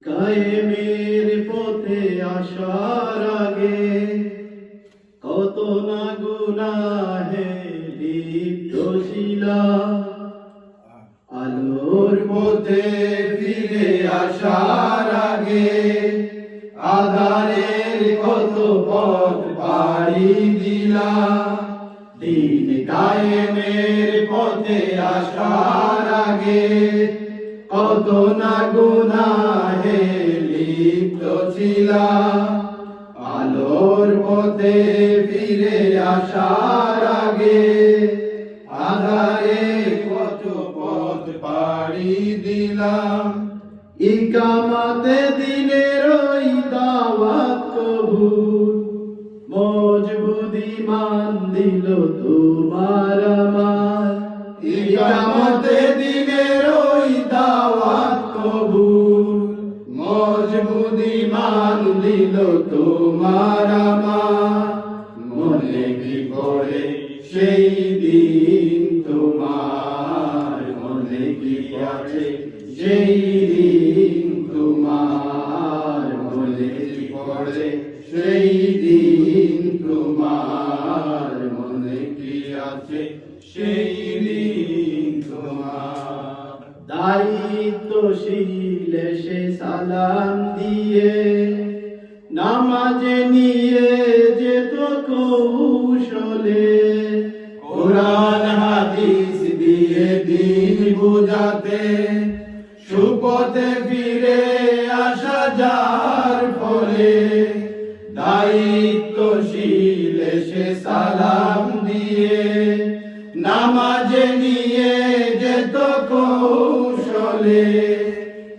কায়েমের পথে আসার আগে কত না গুনাহে লিপ্ত ছিলাম, আলোর পথে ফিরে আসার আগে আধারের কত পথ পাড়ি দিলাম। দিন কায়েমের পথে আসার আগে কত না গুনাহে লিপ্ত ছিলাম, আলোর পথে ফিরে আসার আগে আধারে কত পথ পাড়ি দিলাম। ইকামাতে দিনের ওই দাওয়াত কবুল, মজবুত ঈমান দিল তোমার আমার। ইকামাতে দিনের ওই দাওয়াত কবুল, মজবুত ঈমান দিল তোমার আমার। মনে কি পড়ে সেই দিন তোমার, মনে কি আছে সেই দিন তোমার, মনে কি পড়ে সেই দিন তোমার, মনে কি আছে সেই দিন তোমার। দায়িত্বশীল সে সালাম দিয়ে নামাজে নিয়ে যেত কৌশলে, কোরআন হাদিস দিয়ে দিন বুঝাতে সুপথে ফিরে আসা যার ফলে। দায়িত্বশীল সে সালাম দিয়ে নামাজে নিয়ে যেত কৌশলে,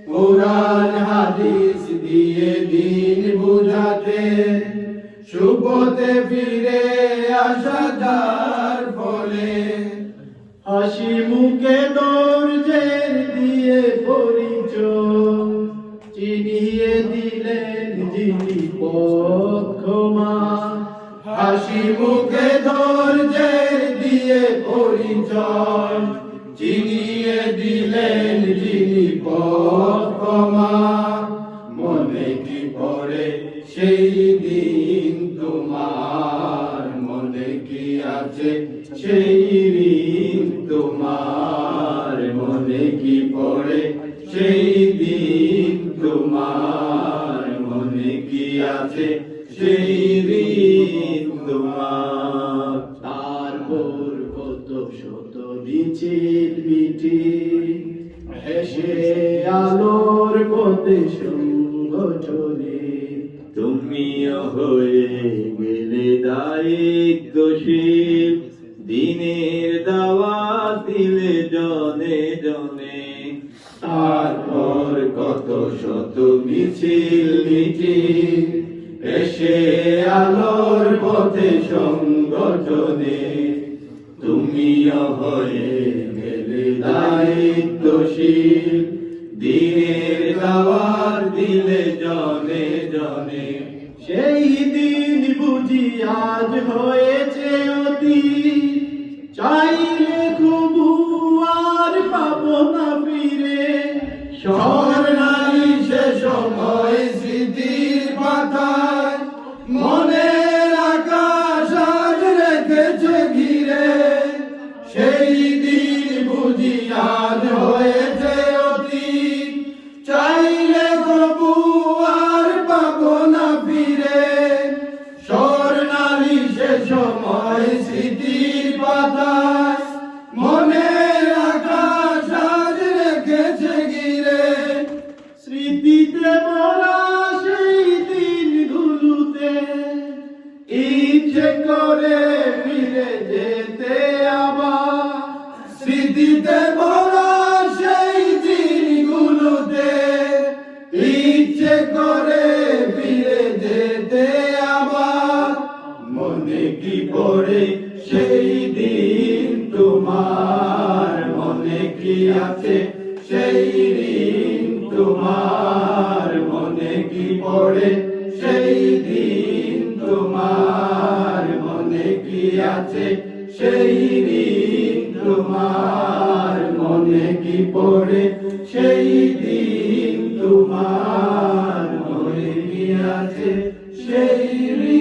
কোরআন হাদিস দিয়ে দিন বুঝাতে সুপথে ফিরে আসা যার ফলে। হাসি মুখে দরজের দিয়ে পরিচয় চিনিয়ে দিলেন যিনি পক্ষমা। হাসি মুখে দরজের দিয়ে পরিচয় চিনিয়ে দিলেন যিনি পক্ষমা। মনে কি পড়ে সেই দিন তোমার, মনে কি আছে সেই দিন তোমার, মনে কি পড়ে সেই দিন তোমার, মনে কি আছে সেই দিন তোমার। তারপর কত শত মিছিল মিটিং হেসে আলোর পথে সংগঠনে, তুমিও হয়ে গেলে দায়িত্বশীল, দিনের দাওয়াত দিলে জনে জনে। তারপর কত শত মিছিল মিটিং এসে আলোর পথে সংগঠনে, তুমিও হয়ে গেলে দায়িত্বশীল, দিনের দাওয়াত দিলে জনে জনে। সেই দিন বুঝি আজ হয়েছে অতীত, চাইলে খুবু আর পাবো না ফিরে। স্বর্ণালী সে সময় স্মৃতির পাতায় মনের আকাশ আজ রেখেছে ঘিরে। সেই দিন বুঝি আজ হয়েছে অতীত, চাইলে খুবু আর পাবো না ফিরে। স্বর্ণালী সে সময় স্মৃতির পাতায় মনের আকাশ আজ রেখেছে ঘিরে। স্মৃতিতে ভরা সেই দিনগুলোতে ইচ্ছে করে ফিরে যেতে আবার। স্মৃতিতে ভরা সেই দিনগুলোতে ইচ্ছে করে ফিরে যেতে আবার। মনে কি পড়ে সেই দিন তোমার, মনে কি আছে সেই দিন তোমার, মনে কি পড়ে সেই দিন তোমার, মনে কি আছে সেই দিন তোমার, মনে কি পড়ে সেই দিন তোমার। এই